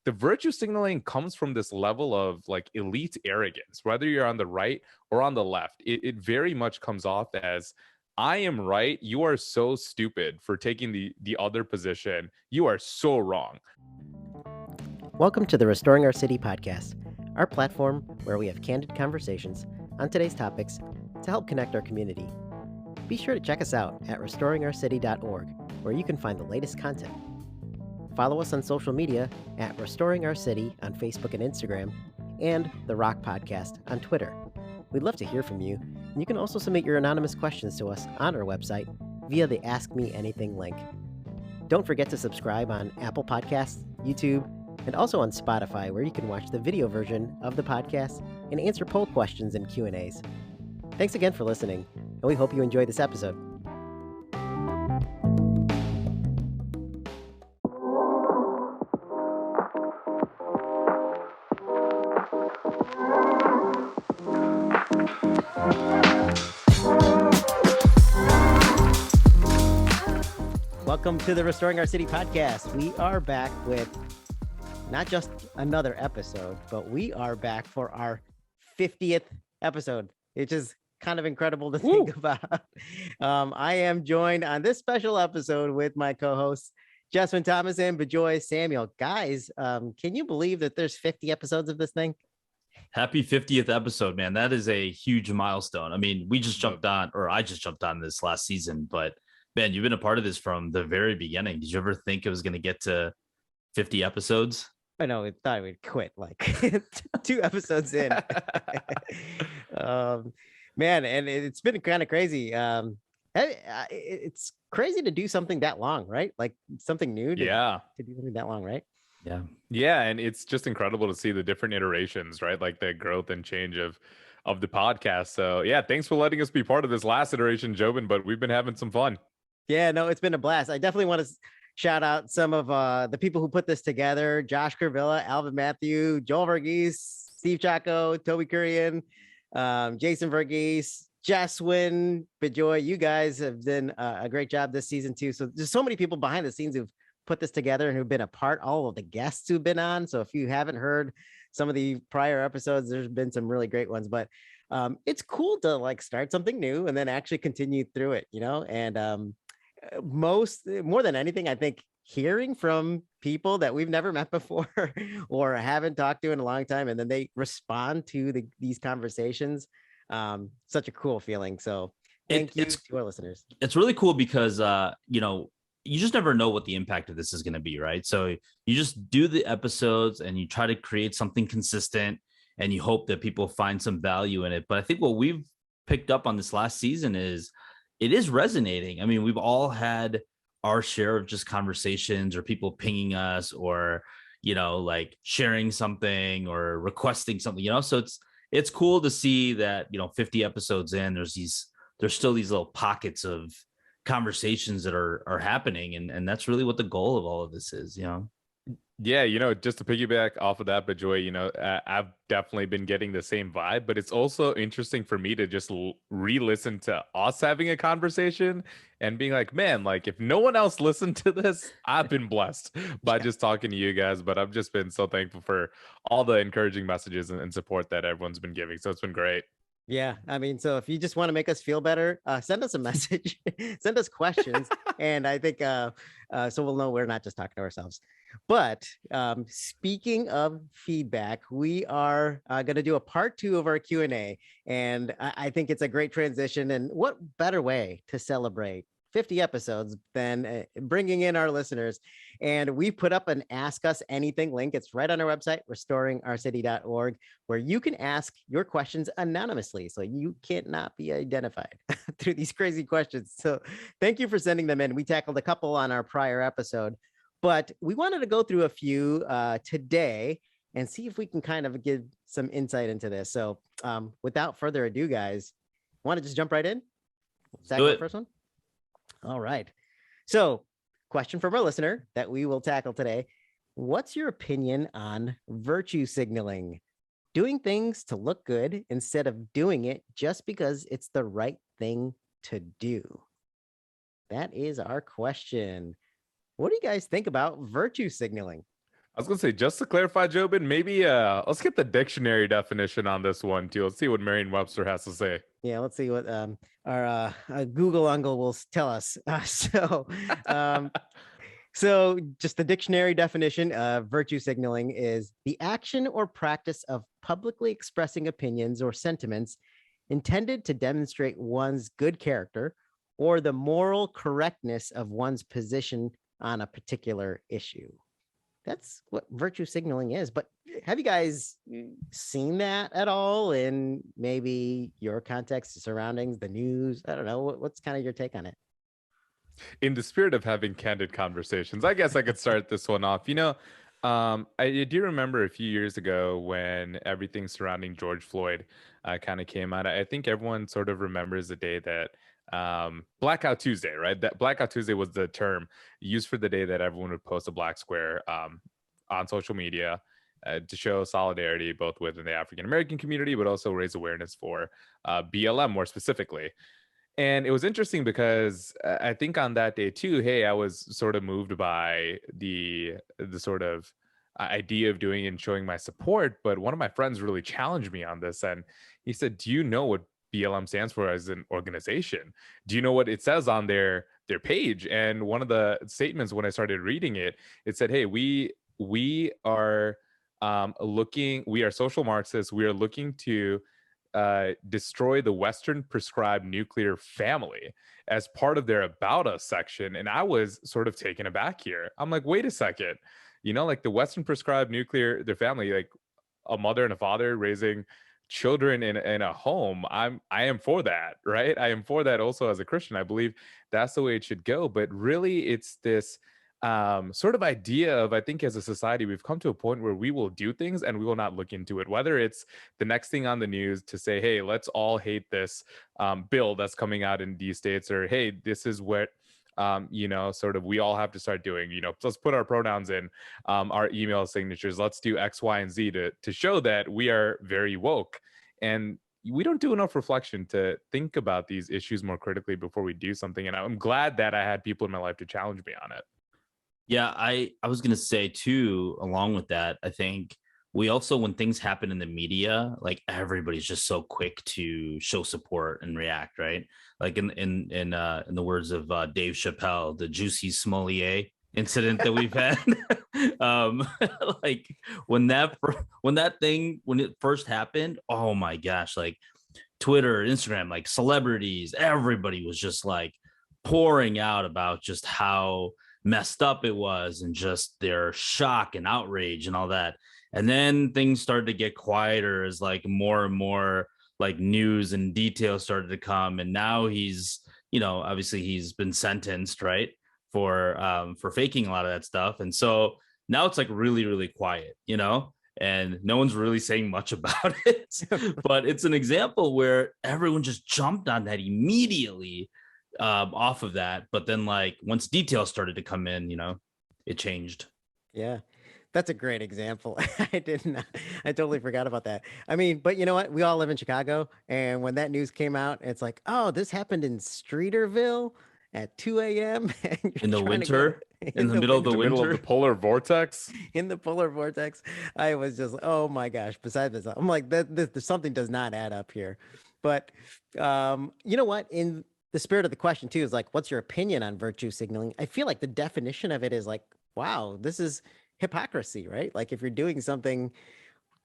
the virtue signaling comes from this level of like elite arrogance, whether you're on the right or on the left. It very much comes off as, I am right, you are so stupid for taking the other position, you are so wrong. Welcome to the Restoring Our City podcast, our platform where we have candid conversations on today's topics to help connect our community. Be sure to check us out at restoringourcity.org, where you can find the latest content. Follow us on social media at Restoring Our City on Facebook and Instagram, and The Rock Podcast on Twitter. We'd love to hear from you, and you can also submit your anonymous questions to us on our website via the Ask Me Anything link. Don't forget to subscribe on Apple Podcasts, YouTube, and also on Spotify, where you can watch the video version of the podcast and answer poll questions and Q&As. Thanks again for listening, and we hope you enjoyed this episode. Welcome to the Restoring Our City podcast. We are back with not just another episode, but we are back for our 50th episode, which is kind of incredible to think about. I am joined on this special episode with my co-hosts, Jeswin Thomas and Bejoy Samuel. Guys, can you believe that there's 50 episodes of this thing? Happy 50th episode, man. That is a huge milestone. I mean, we just jumped on, or I just jumped on this last season, but Ben, you've been a part of this from the very beginning. Did you ever think it was going to get to 50 episodes? I know, I thought we'd quit like 2 episodes in. Man, and it's been kind of crazy. It's crazy to do something that long, right? Like something new to do something that long, right? Yeah, and it's just incredible to see the different iterations, right? Like the growth and change of the podcast. So yeah, thanks for letting us be part of this last iteration, Jobin, but we've been having some fun. Yeah, no, it's been a blast. I definitely want to shout out some of the people who put this together: Josh Kervilla, Alvin Matthew, Joel Verghese, Steve Chaco, Toby Kurian, Jason Verghese, Jeswin, Bejoy. You guys have done a great job this season too. So there's so many people behind the scenes who've put this together and who've been a part, all of the guests who've been on. So if you haven't heard some of the prior episodes, there's been some really great ones, but it's cool to like start something new and then actually continue through it, you know? And more than anything, I think hearing from people that we've never met before or haven't talked to in a long time, and then they respond to these conversations, such a cool feeling. So thank you to our listeners. It's really cool because you just never know what the impact of this is going to be, right? So you just do the episodes and you try to create something consistent and you hope that people find some value in it. But I think what we've picked up on this last season is it is resonating. I mean, we've all had our share of just conversations or people pinging us or, like sharing something or requesting something, so it's cool to see that, 50 episodes in, there's still these little pockets of conversations that are happening. And that's really what the goal of all of this is, Yeah, just to piggyback off of that, but Joy, I've definitely been getting the same vibe, but it's also interesting for me to just re-listen to us having a conversation and being like, man, like if no one else listened to this, I've been blessed by just talking to you guys. But I've just been so thankful for all the encouraging messages and support that everyone's been giving. So it's been great. Yeah, I mean, so if you just want to make us feel better, send us a message, send us questions, and I think so we'll know we're not just talking to ourselves. But speaking of feedback, we are going to do a part 2 of our Q&A, and I think it's a great transition. And what better way to celebrate 50 episodes than bringing in our listeners? And we put up an Ask Us Anything link. It's right on our website, restoringourcity.org, where you can ask your questions anonymously. So you cannot be identified through these crazy questions. So thank you for sending them in. We tackled a couple on our prior episode, but we wanted to go through a few today and see if we can kind of give some insight into this. So without further ado, guys, want to just jump right in? Tackle the first one? All right. So question from our listener that we will tackle today. What's your opinion on virtue signaling? Doing things to look good instead of doing it just because it's the right thing to do. That is our question. What do you guys think about virtue signaling? I was gonna say, just to clarify, Jobin, maybe let's get the dictionary definition on this one too. Let's see what Merriam-Webster has to say. Yeah, let's see what our Google Uncle will tell us. Um, so just the dictionary definition of virtue signaling is the action or practice of publicly expressing opinions or sentiments intended to demonstrate one's good character or the moral correctness of one's position on a particular issue. That's what virtue signaling is. But have you guys seen that at all in maybe your context, surroundings, the news? I don't know. What's kind of your take on it? In the spirit of having candid conversations, I guess I could start this one off. I do remember a few years ago when everything surrounding George Floyd kind of came out. I think everyone sort of remembers the day that Blackout Tuesday, right? That Blackout Tuesday was the term used for the day that everyone would post a black square on social media to show solidarity both within the African American community, but also raise awareness for BLM more specifically. And it was interesting because I think on that day too, hey, I was sort of moved by the sort of idea of doing and showing my support. But one of my friends really challenged me on this, and he said, "Do you know what BLM stands for as an organization? Do you know what it says on their page?" And one of the statements when I started reading it, it said, "Hey, we are we are social Marxists. We are looking to." Destroy the Western prescribed nuclear family as part of their About Us section. And I was sort of taken aback here. I'm like, wait a second, like the Western prescribed nuclear, their family, like a mother and a father raising children in a home. I am for that, right? I am for that also as a Christian. I believe that's the way it should go. But really, it's this sort of idea of, I think as a society, we've come to a point where we will do things and we will not look into it, whether it's the next thing on the news to say, hey, let's all hate this bill that's coming out in these states, or hey, this is what sort of we all have to start doing. Let's put our pronouns in our email signatures. Let's do X, Y, and Z to show that we are very woke. And we don't do enough reflection to think about these issues more critically before we do something. And I'm glad that I had people in my life to challenge me on it. Yeah, I was gonna say too, along with that, I think we also, when things happen in the media, like everybody's just so quick to show support and react, right? Like in the words of Dave Chappelle, the Juicy Smollier incident that we've had. um like when it first happened, oh my gosh, like Twitter, Instagram, like celebrities, everybody was just like pouring out about just how messed up it was and just their shock and outrage and all that. And then things started to get quieter as like more and more like news and details started to come. And now he's, obviously he's been sentenced, right, for faking a lot of that stuff. And so now it's like really, really quiet, and no one's really saying much about it. But it's an example where everyone just jumped on that immediately off of that. But then like once details started to come in, it changed. Yeah, that's a great example. I totally forgot about that. I mean, but you know what? We all live in Chicago. And when that news came out, it's like, oh, this happened in Streeterville at 2 a.m. And In you're the trying to go winter, in the middle of the The middle of the winter. polar vortex. in the polar vortex. I was just, oh my gosh. Besides this, I'm like, something does not add up here. But you know what? In the spirit of the question too is like, what's your opinion on virtue signaling? I feel like the definition of it is like, wow, this is hypocrisy, right? Like if you're doing something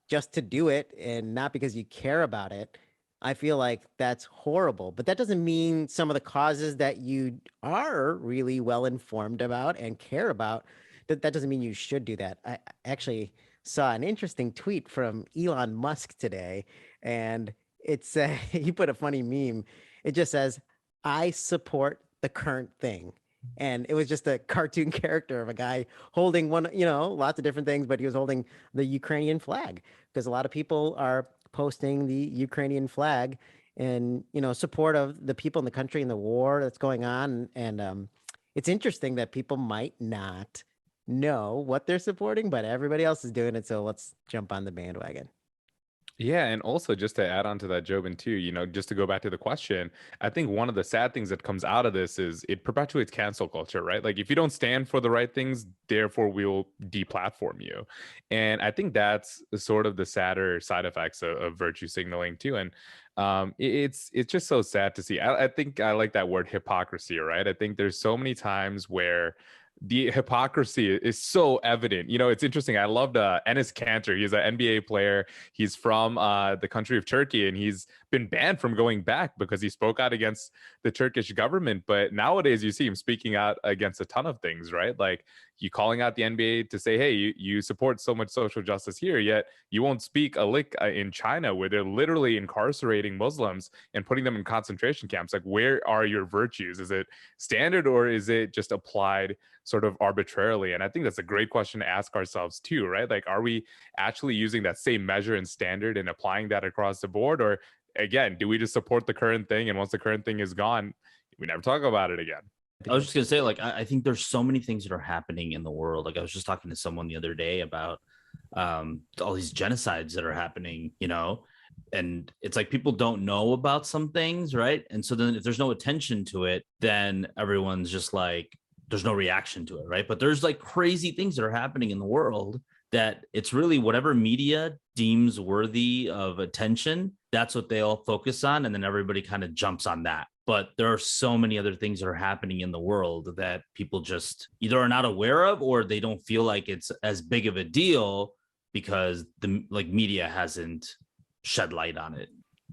just to do it and not because you care about it, I feel like that's horrible. But that doesn't mean some of the causes that you are really well informed about and care about, that doesn't mean you should do that. I actually saw an interesting tweet from Elon Musk today, and it's he put a funny meme. It just says, I support the current thing. And it was just a cartoon character of a guy holding one, lots of different things, but he was holding the Ukrainian flag because a lot of people are posting the Ukrainian flag in, support of the people in the country and the war that's going on. And it's interesting that people might not know what they're supporting, but everybody else is doing it. So let's jump on the bandwagon. Yeah, and also just to add on to that, Jobin, too, just to go back to the question, I think one of the sad things that comes out of this is it perpetuates cancel culture, right? Like if you don't stand for the right things, therefore we'll deplatform you. And I think that's sort of the sadder side effects of virtue signaling too. And it's just so sad to see. I think I like that word hypocrisy, right? I think there's so many times where the hypocrisy is so evident. It's interesting. I loved Enes Kanter. He's an NBA player. He's from the country of Turkey, and he's been banned from going back because he spoke out against the Turkish government. But nowadays, you see him speaking out against a ton of things, right? Like you calling out the NBA to say, hey, you support so much social justice here, yet you won't speak a lick in China where they're literally incarcerating Muslims and putting them in concentration camps. Like, where are your virtues? Is it standard or is it just applied sort of arbitrarily? And I think that's a great question to ask ourselves too, right? Like, are we actually using that same measure and standard and applying that across the board? Or again, do we just support the current thing? And once the current thing is gone, we never talk about it again. I was just gonna say, like, I think there's so many things that are happening in the world. Like, I was just talking to someone the other day about all these genocides that are happening, and it's like people don't know about some things, right? And so then if there's no attention to it, then everyone's just like, there's no reaction to it, right? But there's like crazy things that are happening in the world that it's really whatever media deems worthy of attention, that's what they all focus on. And then everybody kind of jumps on that. But there are so many other things that are happening in the world that people just either are not aware of or they don't feel like it's as big of a deal because the media hasn't shed light on it.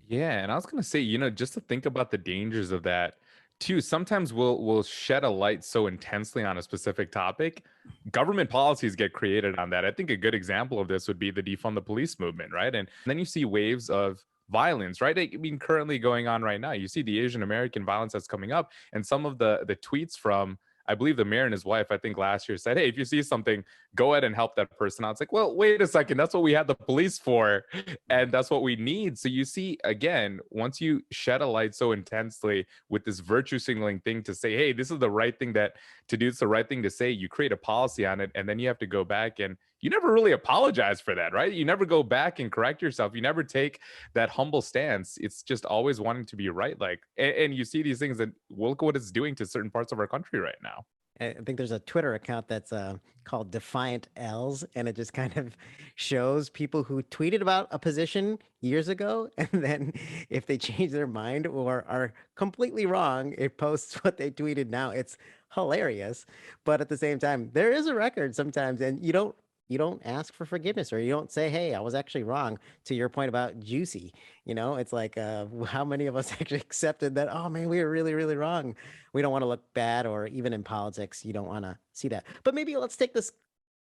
Yeah, and I was gonna say, just to think about the dangers of that too. Sometimes we'll shed a light so intensely on a specific topic, government policies get created on that. I think a good example of this would be the defund the police movement, right? And then you see waves of violence, right? I mean, currently going on right now. You see the Asian American violence that's coming up, and some of the tweets from, I believe, the mayor and his wife, I think last year said, hey, if you see something, go ahead and help that person out. It's like, well, wait a second. That's what we had the police for. And that's what we need. So you see, again, once you shed a light so intensely with this virtue signaling thing to say, hey, this is the right thing to do, it's the right thing to say, you create a policy on it. And then you have to go back and you never really apologize for that, right? You never go back and correct yourself. You never take that humble stance. It's just always wanting to be right. Like, and you see these things, and look what it's doing to certain parts of our country right now. I think there's a Twitter account that's called Defiant L's, and it just kind of shows people who tweeted about a position years ago, and then if they change their mind or are completely wrong, it posts what they tweeted now. It's hilarious, but at the same time, there is a record sometimes, and you don't ask for forgiveness or you don't say, hey, I was actually wrong. To your point about Juicy, it's like how many of us actually accepted that, oh man, we were really, really wrong. We don't want to look bad, or even in politics, you don't want to see that. But maybe let's take this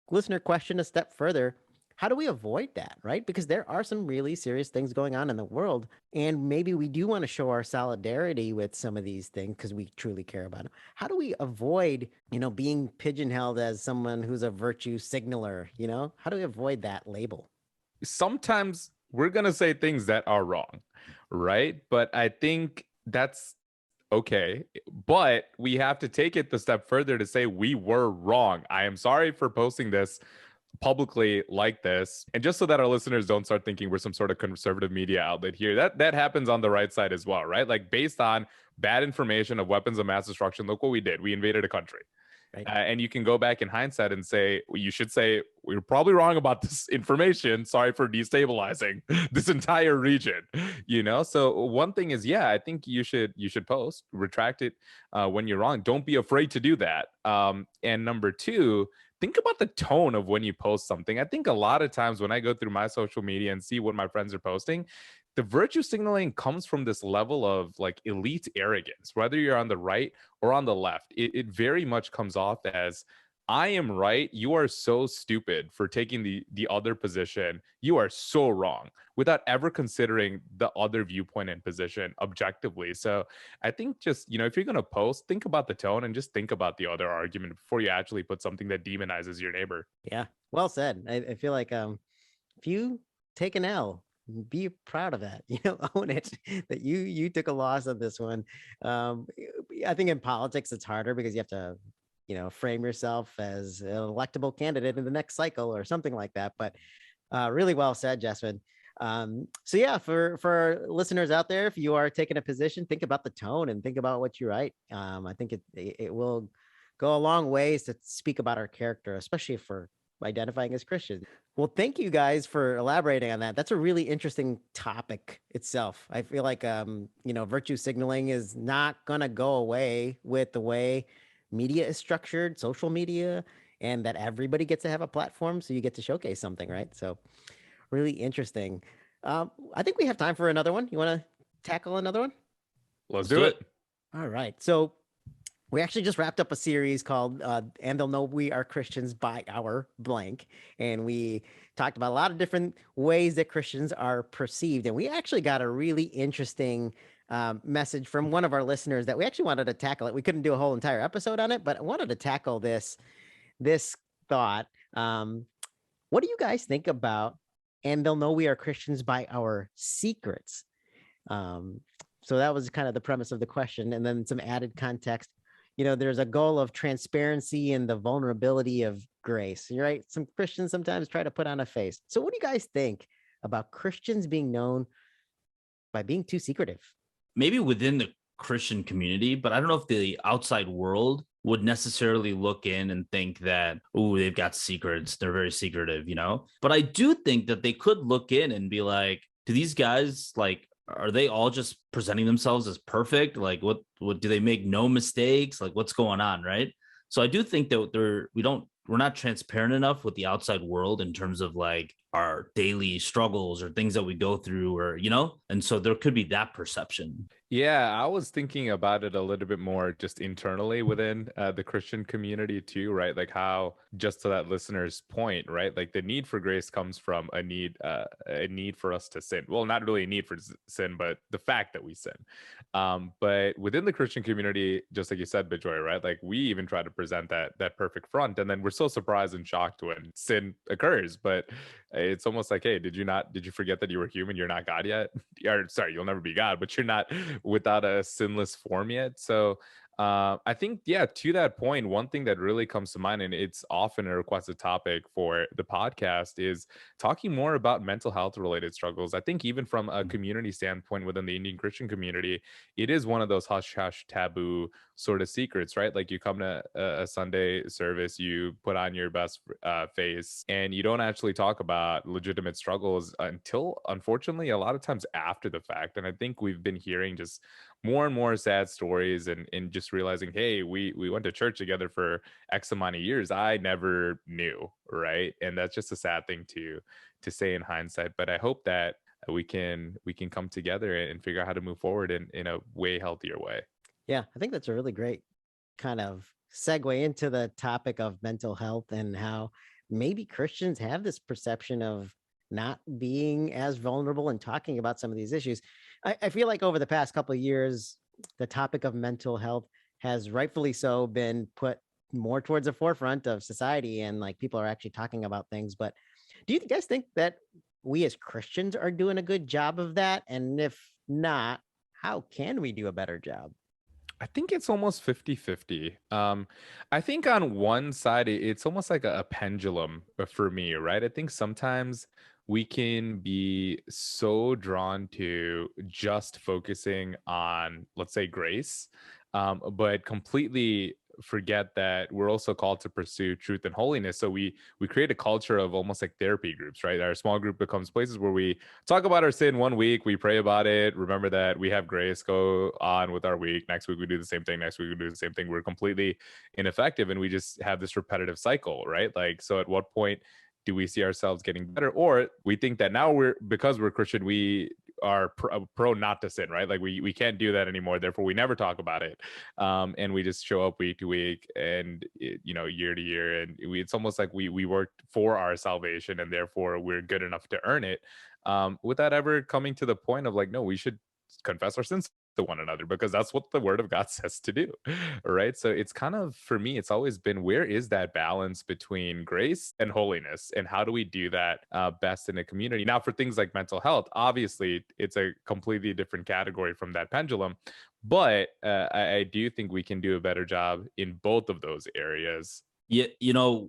listener question a step further. How do we avoid that, right? Because there are some really serious things going on in the world, and maybe we do want to show our solidarity with some of these things because we truly care about them. How do we avoid, being pigeonholed as someone who's a virtue signaler? How do we avoid that label? Sometimes we're going to say things that are wrong, right? But I think that's okay. But we have to take it the step further to say we were wrong. I am sorry for posting this publicly like this. And just so that our listeners don't start thinking we're some sort of conservative media outlet here, that happens on the right side as well, right? Like based on bad information of weapons of mass destruction, look what we did. We invaded a country. Right. And you can go back in hindsight and say, well, you should say, we were probably wrong about this information. Sorry for destabilizing this entire region. So one thing is, yeah, I think you should post, retract it when you're wrong. Don't be afraid to do that. And number two, think about the tone of when you post something. I think a lot of times when I go through my social media and see what my friends are posting, the virtue signaling comes from this level of like elite arrogance, whether you're on the right or on the left. It very much comes off as, I am right. You are so stupid for taking the other position. You are so wrong, without ever considering the other viewpoint and position objectively. So I think just, if you're going to post, think about the tone and just think about the other argument before you actually put something that demonizes your neighbor. Yeah, well said. I feel like if you take an L, be proud of that. Own it that you took a loss on this one. I think in politics it's harder because you have to frame yourself as an electable candidate in the next cycle or something like that. But really well said, Jasmine. So yeah, for our listeners out there, if you are taking a position, think about the tone and think about what you write. I think it will go a long ways to speak about our character, especially for identifying as Christians. Well, thank you guys for elaborating on that. That's a really interesting topic itself. I feel like virtue signaling is not gonna go away with the way media is structured, social media, and that everybody gets to have a platform, so you get to showcase something, right? So really interesting. I think we have time for another one. You want to tackle another one? Let's Let's do do it. it. All right. So we actually just wrapped up a series called And They'll Know We Are Christians by Our Blank. And we talked about a lot of different ways that Christians are perceived. And we actually got a really interesting message from one of our listeners that we actually wanted to tackle it. We couldn't do a whole entire episode on it, but I wanted to tackle this thought. What do you guys think about And They'll Know We Are Christians by Our Secrets? Um, so that was kind of the premise of the question. And then some added context. There's a goal of transparency and the vulnerability of grace, right? Some Christians sometimes try to put on a face. So what do you guys think about Christians being known by being too secretive? Maybe within the Christian community, but I don't know if the outside world would necessarily look in and think that, oh, they've got secrets. They're very secretive, you know? But I do think that they could look in and be like, do these guys like, are they all just presenting themselves as perfect? Like what do they make no mistakes? Like what's going on, right? So I do think that we're not transparent enough with the outside world in terms of like our daily struggles or things that we go through or and so there could be that perception. Yeah, I was thinking about it a little bit more just internally within the Christian community too, right? Like how, just to that listener's point, right? Like the need for grace comes from a need for us to sin. Well, not really a need for sin, but the fact that we sin. But within the Christian community, just like you said, Bijoy, right? Like we even try to present that perfect front, and then we're so surprised and shocked when sin occurs. But it's almost like, hey, did you forget that you were human? You're not God yet. Or sorry, you'll never be God, but you're not without a sinless form yet. So I think, yeah, to that point, one thing that really comes to mind, and it's often a requested topic for the podcast, is talking more about mental health related struggles. I think even from a community standpoint within the Indian Christian community, it is one of those hush hush taboo sort of secrets, right? Like you come to a Sunday service, you put on your best face, and you don't actually talk about legitimate struggles until, unfortunately, a lot of times after the fact. And I think we've been hearing just more and more sad stories, and just realizing, hey, we went to church together for X amount of years. I never knew, right? And that's just a sad thing to say in hindsight. But I hope that we can come together and figure out how to move forward in a way healthier way. Yeah, I think that's a really great kind of segue into the topic of mental health and how maybe Christians have this perception of not being as vulnerable and talking about some of these issues. I feel like over the past couple of years, the topic of mental health has rightfully so been put more towards the forefront of society, and like people are actually talking about things. But do you guys think that we as Christians are doing a good job of that? And if not, how can we do a better job? I think it's almost 50-50. I think on one side, it's almost like a pendulum for me, right? I think sometimes we can be so drawn to just focusing on, let's say, grace, but completely forget that we're also called to pursue truth and holiness. So we create a culture of almost like therapy groups, right? Our small group becomes places where we talk about our sin one week, we pray about it, remember that we have grace, go on with our week. Next week we do the same thing. Next week we do the same thing. We're completely ineffective, and we just have this repetitive cycle, right? Like, so at what point do we see ourselves getting better, or we think that now because we're Christian, we are pro not to sin, right? Like we can't do that anymore, therefore we never talk about it, and we just show up week to week and year to year, and it's almost like we worked for our salvation and therefore we're good enough to earn it, without ever coming to the point of like, no, we should confess our sins to one another because that's what the word of God says to do. Right? So it's kind of, for me, it's always been, where is that balance between grace and holiness, and how do we do that best in a community? Now, for things like mental health, obviously it's a completely different category from that pendulum, but I do think we can do a better job in both of those areas Yeah,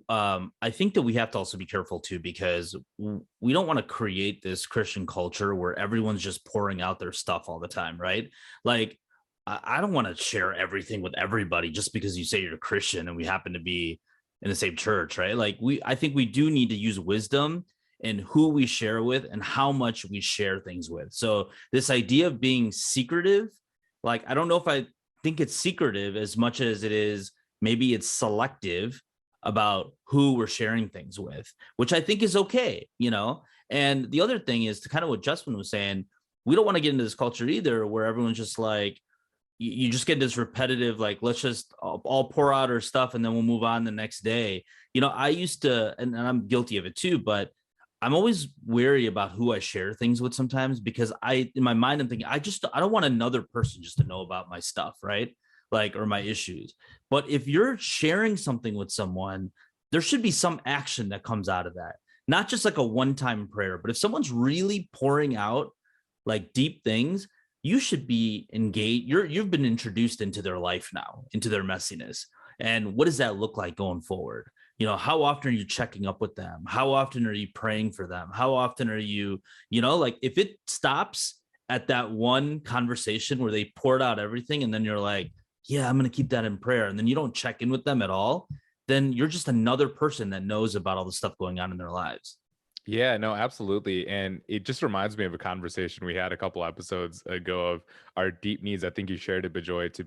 I think that we have to also be careful too, because we don't want to create this Christian culture where everyone's just pouring out their stuff all the time, right? Like, I don't want to share everything with everybody just because you say you're a Christian and we happen to be in the same church, right? Like, I think we do need to use wisdom in who we share with and how much we share things with. So this idea of being secretive, like, I don't know if I think it's secretive as much as it is maybe it's selective about who we're sharing things with, which I think is okay. And the other thing is to kind of what Justin was saying, we don't want to get into this culture either where everyone's just like, you just get this repetitive, like, let's just all pour out our stuff and then we'll move on the next day. I used to, and I'm guilty of it too, but I'm always wary about who I share things with sometimes, because in my mind, I'm thinking, I don't want another person just to know about my stuff, right? Like, or my issues. But if you're sharing something with someone, there should be some action that comes out of that, not just like a one-time prayer. But if someone's really pouring out like deep things, you should be engaged. You've been introduced into their life now, into their messiness. And what does that look like going forward? How often are you checking up with them? How often are you praying for them? How often are you, like, if it stops at that one conversation where they poured out everything and then you're like, yeah, I'm going to keep that in prayer, and then you don't check in with them at all, then you're just another person that knows about all the stuff going on in their lives. Yeah, no, absolutely. And it just reminds me of a conversation we had a couple episodes ago of our deep needs. I think you shared it, Bejoy, to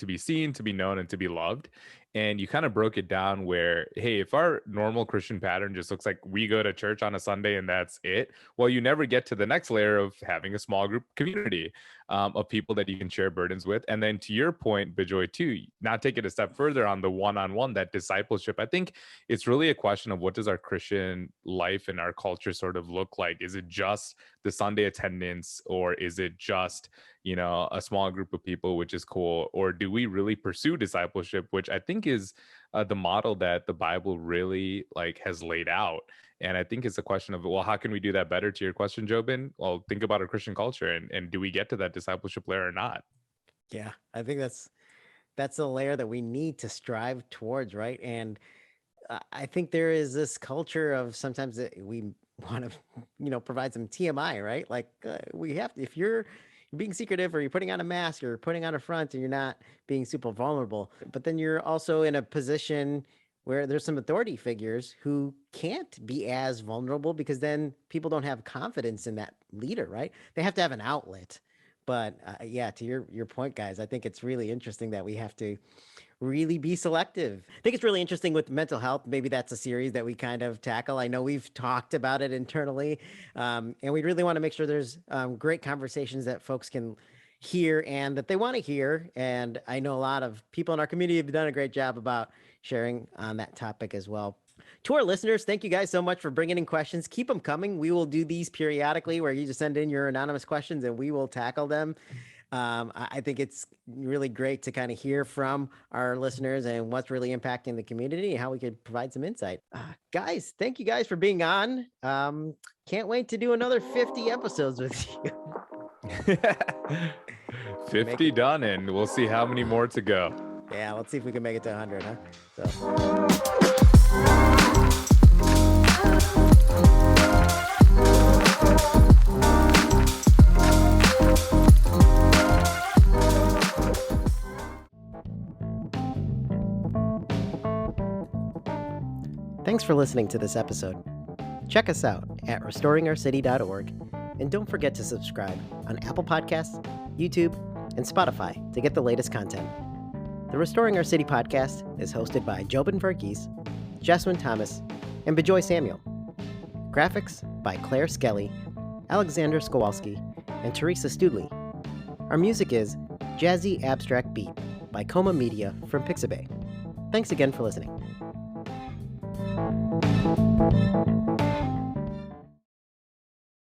be seen, to be known, and to be loved. And you kind of broke it down where, hey, if our normal Christian pattern just looks like we go to church on a Sunday and that's it, well, you never get to the next layer of having a small group community of people that you can share burdens with. And then to your point, Bejoy, too, not take it a step further on the one-on-one, that discipleship. I think it's really a question of what does our Christian life and our culture sort of look like? Is it just the Sunday attendance, or is it just, a small group of people, which is cool? Or do we really pursue discipleship, which I think is the model that the Bible really has laid out? And I think it's a question of, well, how can we do that better? To your question, Jobin, well, think about our Christian culture, and do we get to that discipleship layer or not? Yeah, I think that's a layer that we need to strive towards, right? And I think there is this culture of sometimes that we want to, provide some TMI, right? Like we have to, if you're being secretive or you're putting on a mask or putting on a front and you're not being super vulnerable, but then you're also in a position where there's some authority figures who can't be as vulnerable because then people don't have confidence in that leader, right? They have to have an outlet. But yeah, to your point, guys, I think it's really interesting that we have to really be selective. I think it's really interesting with mental health. Maybe that's a series that we kind of tackle. I know we've talked about it internally, and we really want to make sure there's great conversations that folks can hear and that they want to hear. And I know a lot of people in our community have done a great job about sharing on that topic as well. To our listeners, thank you guys so much for bringing in questions. Keep them coming. We will do these periodically where you just send in your anonymous questions and we will tackle them. I think it's really great to kind of hear from our listeners and what's really impacting the community and how we could provide some insight. Guys, thank you guys for being on. Can't wait to do another 50 episodes with you. 50 done, and we'll see how many more to go. Yeah, let's see if we can make it to 100, huh? So. Thanks for listening to this episode. Check us out at restoringourcity.org, and don't forget to subscribe on Apple Podcasts, YouTube, and Spotify to get the latest content. The Restoring Our City podcast is hosted by Jobin Verghese, Jeswin Thomas, and Bejoy Samuel. Graphics by Claire Skelly, Alexander Skowalski, and Teresa Studley. Our music is Jazzy Abstract Beat by Coma Media from Pixabay. Thanks again for listening.